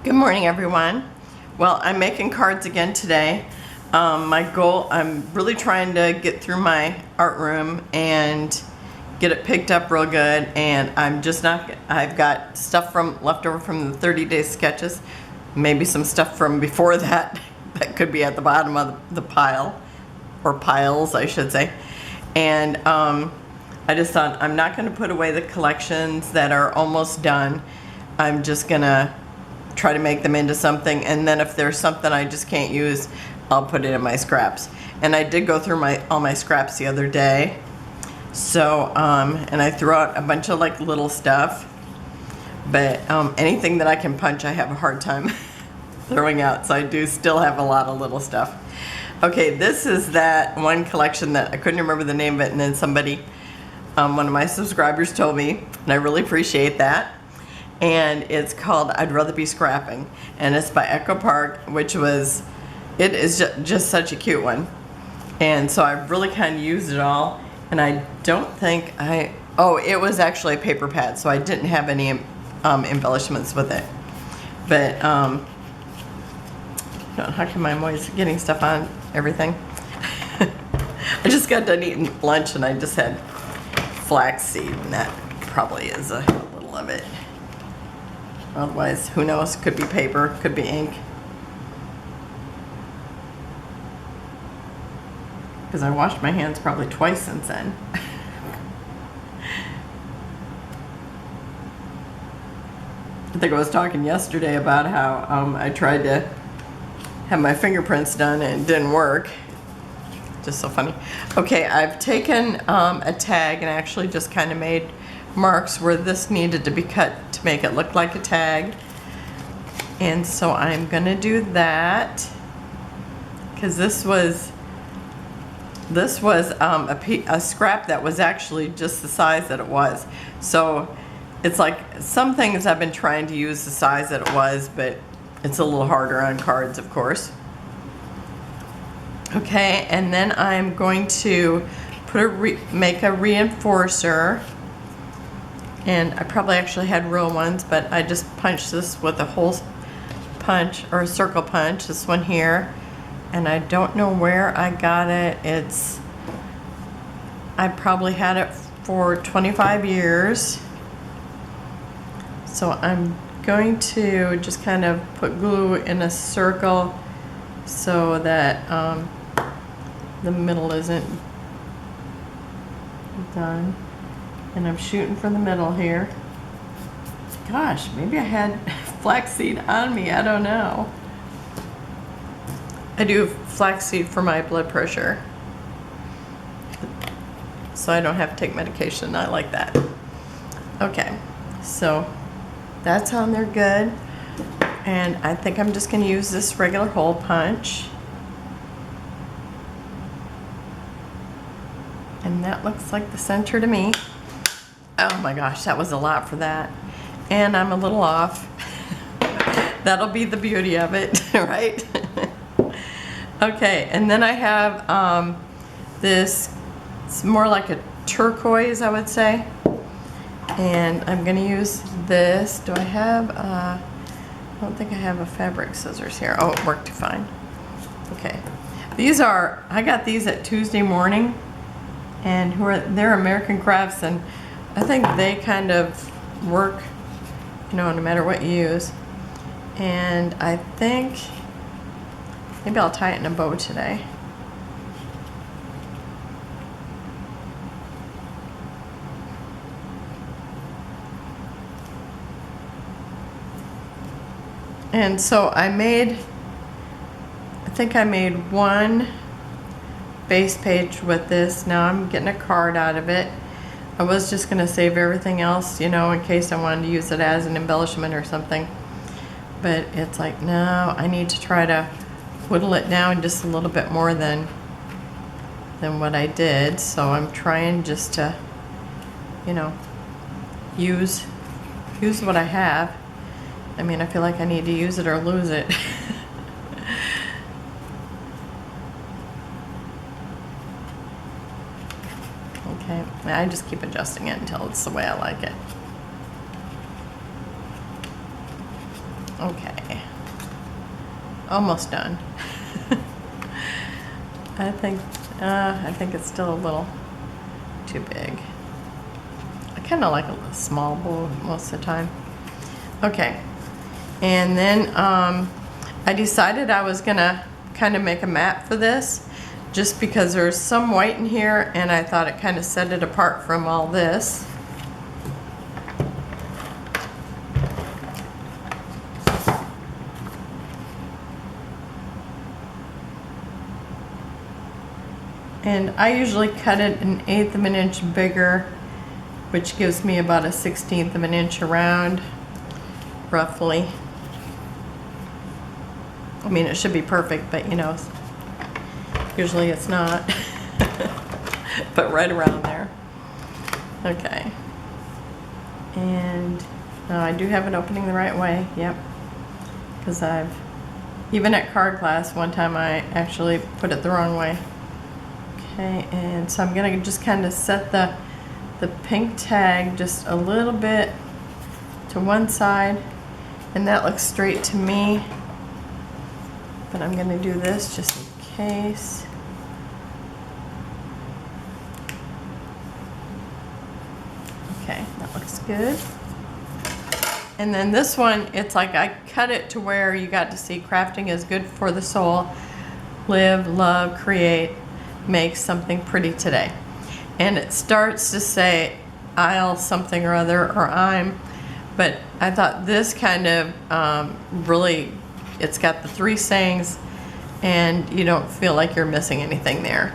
Good morning, everyone. Well, I'm making cards again today. My goal, I'm really trying to get through my art room and get it picked up real good, and I'm just not, I've got stuff left over from the 30-day sketches, maybe some stuff from before that that could be at the bottom of the pile, or piles, I should say. And I just thought I'm not going to put away the collections that are almost done. I'm just going to try to make them into something, and then if there's something I just can't use, I'll put it in my scraps. And I did go through all my scraps the other day, so and I threw out a bunch of like little stuff, but anything that I can punch I have a hard time throwing out, so I do still have a lot of little stuff. Okay, this is that one collection that I couldn't remember the name of it, and then somebody, one of my subscribers told me, and I really appreciate that. And it's called I'd Rather Be Scrapping, and it's by Echo Park, which it is just such a cute one. And so I've really kind of used it all, and I don't think it was actually a paper pad, so I didn't have any embellishments with it. But how come I'm always getting stuff on everything? I just got done eating lunch and I just had flaxseed, and that probably is a little of it. Otherwise, who knows? Could be paper, could be ink. Because I washed my hands probably twice since then. I think I was talking yesterday about how I tried to have my fingerprints done and it didn't work. Just so funny. Okay, I've taken a tag and actually just kind of made marks where this needed to be cut to make it look like a tag, and so I'm gonna do that because this was a scrap that was actually just the size that it was. So it's like some things I've been trying to use the size that it was, but it's a little harder on cards, of course. Okay, and then I'm going to make a reinforcer. And I probably actually had real ones, but I just punched this with a hole punch, or a circle punch, this one here. And I don't know where I got it. I probably had it for 25 years. So I'm going to just kind of put glue in a circle so that the middle isn't done. And I'm shooting for the middle here. Gosh, maybe I had flaxseed on me, I don't know. I do flaxseed for my blood pressure, so I don't have to take medication. I like that. Okay, so that's on there good. And I think I'm just gonna use this regular hole punch. And that looks like the center to me. Oh my gosh, that was a lot for that. And I'm a little off. That'll be the beauty of it, right? Okay, and then I have this, it's more like a turquoise, I would say. And I'm gonna use this. Do I have, I don't think I have a fabric scissors here. Oh, it worked fine. Okay. I got these at Tuesday Morning, and they're American Crafts, and I think they kind of work, no matter what you use. And I think maybe I'll tie it in a bow today. And so I think I made one base page with this. Now I'm getting a card out of it. I was just going to save everything else, in case I wanted to use it as an embellishment or something. But it's like, no, I need to try to whittle it down just a little bit more than what I did. So I'm trying just to, use what I have. I mean, I feel like I need to use it or lose it. Okay, I just keep adjusting it until it's the way I like it. Okay. Almost done. I think it's still a little too big. I kind of like a small bowl most of the time. Okay. And then I decided I was gonna kind of make a mat for this, just because there's some white in here and I thought it kind of set it apart from all this. And I usually cut it 1/8 of an inch bigger, which gives me about 1/16 of an inch around, roughly. I mean, it should be perfect, but you know, usually it's not. But right around there. Okay. And I do have it opening the right way, yep. Because even at card class, one time I actually put it the wrong way. Okay, and so I'm gonna just kind of set the pink tag just a little bit to one side, and that looks straight to me. But I'm gonna do this just in case. Okay, that looks good. And then this one, it's like I cut it to where you got to see crafting is good for the soul. Live, love, create, make something pretty today. And it starts to say I'll something or other, or I'm, but I thought this kind of really, it's got the 3 sayings and you don't feel like you're missing anything there.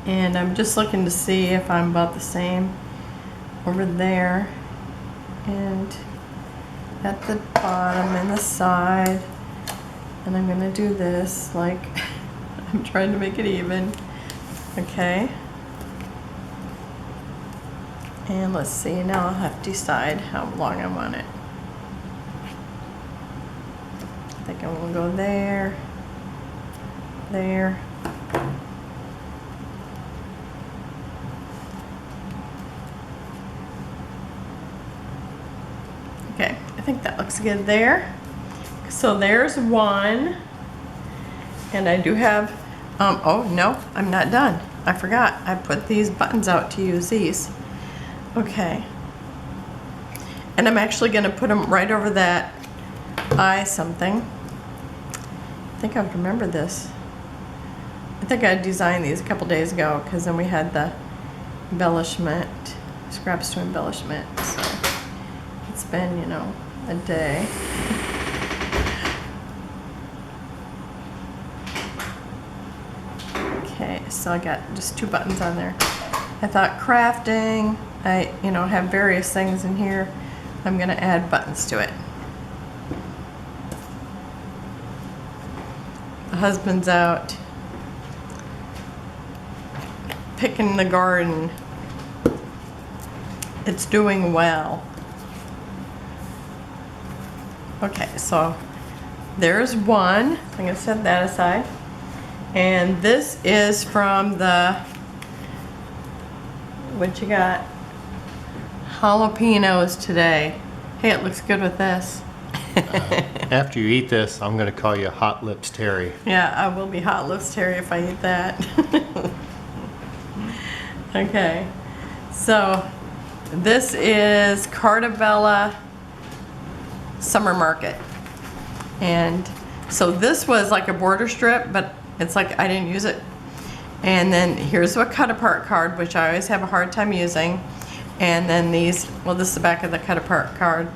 And I'm just looking to see if I'm about the same over there and at the bottom and the side. And I'm gonna do this like I'm trying to make it even. Okay. And let's see, now I'll have to decide how long I want it. I think I'm gonna go there, there. Okay, I think that looks good there. So there's one. And I do have, oh no, I'm not done. I forgot, I put these buttons out to use these. Okay. And I'm actually gonna put them right over that I something. I think I remember this. I think I designed these a couple days ago because then we had the embellishment, scraps to embellishment. So it's been, you know, a day. Okay, so I got just 2 buttons on there. I thought crafting, I, you know, have various things in here. I'm gonna add buttons to it. The husband's out picking the garden. It's doing well. Okay, so there's one. I'm gonna set that aside. And this is from the, what you got? Jalapenos today. Hey, it looks good with this. After you eat this, I'm going to call you Hot Lips Terry. Yeah, I will be Hot Lips Terry if I eat that. Okay, so this is Carta Bella Summer Market. And so this was like a border strip, but it's like I didn't use it. And then here's a cut apart card, which I always have a hard time using. And then these, well, this is the back of the cut apart card.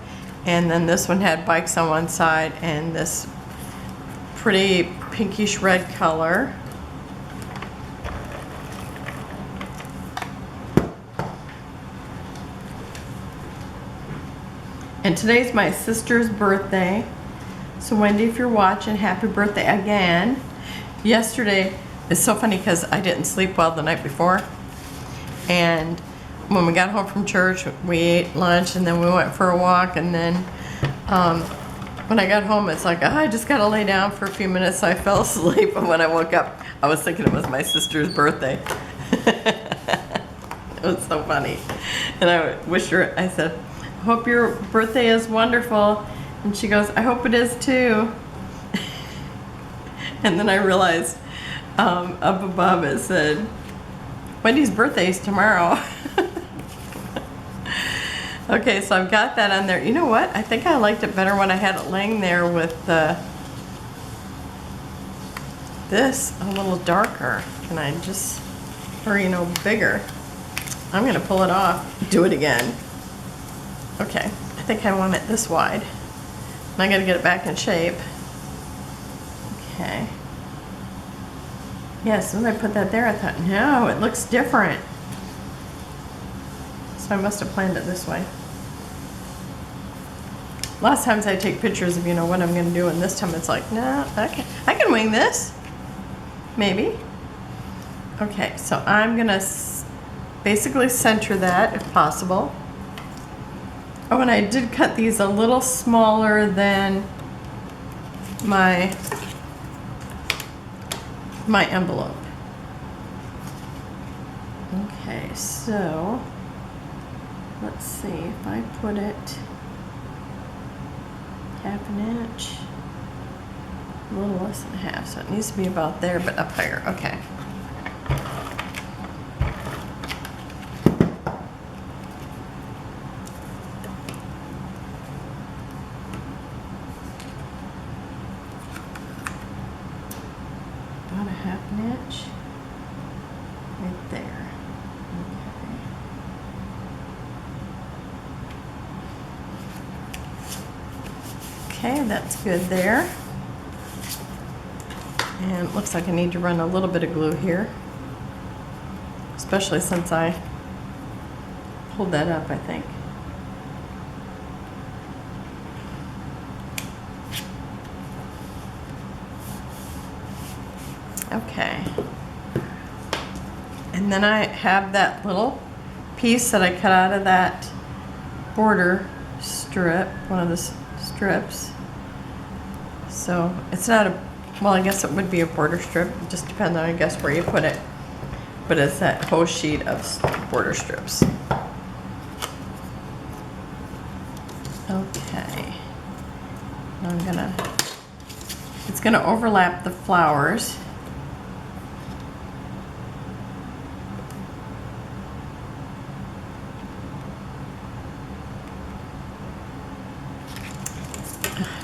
And then this one had bikes on one side and this pretty pinkish red color. And today's my sister's birthday. So Wendy, if you're watching, happy birthday again. Yesterday, it's so funny because I didn't sleep well the night before. And when we got home from church, we ate lunch and then we went for a walk. And then when I got home, it's like, oh, I just got to lay down for a few minutes. So I fell asleep. And when I woke up, I was thinking it was my sister's birthday. It was so funny. And I wished her, I said, I hope your birthday is wonderful. And she goes, I hope it is too. And then I realized up above it said, Wendy's birthday is tomorrow. Okay, so I've got that on there. You know what? I think I liked it better when I had it laying there with this a little darker. And I just, or you know, bigger. I'm gonna pull it off, do it again. Okay, I think I want it this wide. And I gotta get it back in shape. Okay. Yeah, as soon as I put that there, I thought, no, it looks different. So I must have planned it this way. Lots of times I take pictures of, you know, what I'm gonna do, and this time it's like, no, I can wing this. Maybe. Okay, so I'm gonna basically center that if possible. Oh, and I did cut these a little smaller than my envelope. Okay, so let's see if I put it half an inch, a little less than half, so it needs to be about there, but up higher. Okay. About a half an inch right there. Okay, that's good there. And it looks like I need to run a little bit of glue here, especially since I pulled that up, I think. Okay. And then I have that little piece that I cut out of that border strip, one of the strips. So it's not a, well, I guess it would be a border strip. It just depends on, I guess, where you put it. But it's that whole sheet of border strips. Okay. It's gonna overlap the flowers.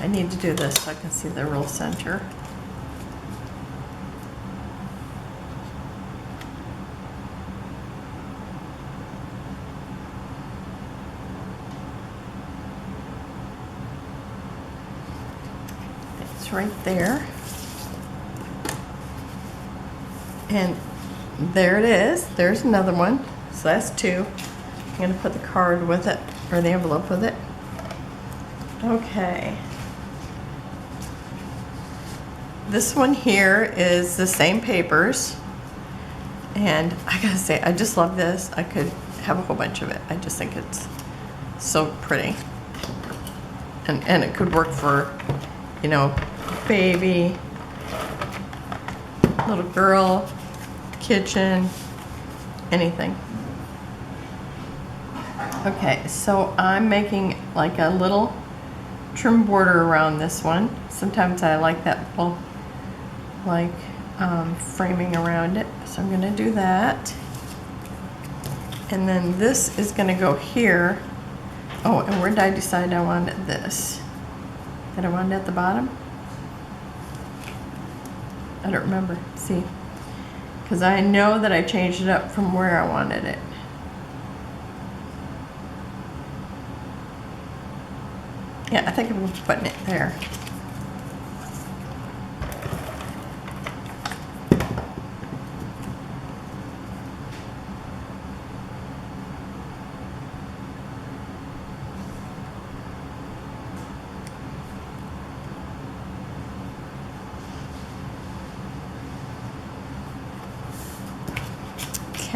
I need to do this so I can see the real center. It's right there. And there it is. There's another one. So that's two. I'm going to put the card with it, or the envelope with it. Okay. This one here is the same papers, and I gotta say, I just love this. I could have a whole bunch of it. I just think it's so pretty, and it could work for, you know, baby, little girl, kitchen, anything. Okay, so I'm making like a little trim border around this one. Sometimes I like that little framing around it, so I'm gonna do that. And then this is gonna go here. Oh, and where did I decide I wanted this? Did I want it at the bottom? I don't remember. See, because I know that I changed it up from where I wanted it. Yeah, I think I'm putting it there.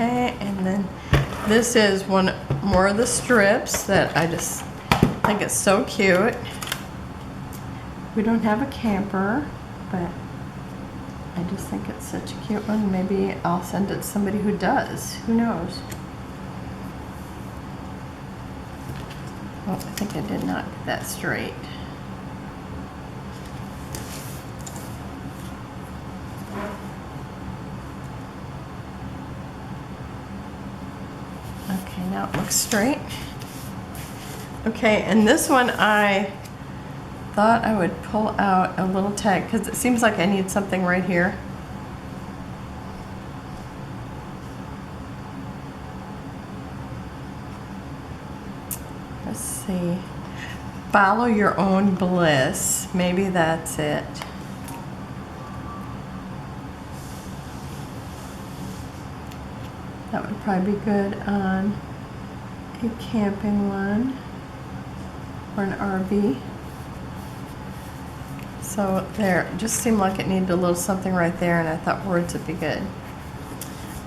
Okay, and then this is one more of the strips that I just think it's so cute. We don't have a camper, but I just think it's such a cute one. Maybe I'll send it to somebody who does. Who knows? Oh, I think I did not get that straight. Okay, now it looks straight. Okay, and this one I thought I would pull out a little tag because it seems like I need something right here. Let's see. Follow your own bliss. Maybe that's it. That would probably be good on a camping one or an RV. So there, it just seemed like it needed a little something right there, and I thought words would be good.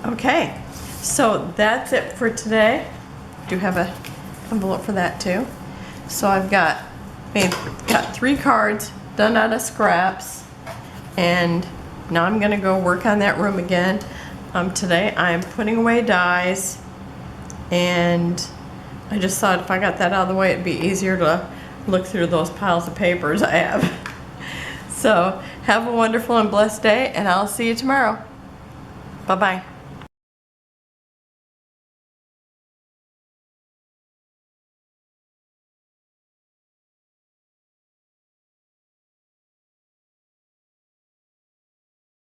Okay, so that's it for today. Do have a envelope for that too. So I've got 3 cards done out of scraps, and now I'm gonna go work on that room again. Today I'm putting away dies, and I just thought if I got that out of the way, it'd be easier to look through those piles of papers I have. So have a wonderful and blessed day, and I'll see you tomorrow. Bye-bye.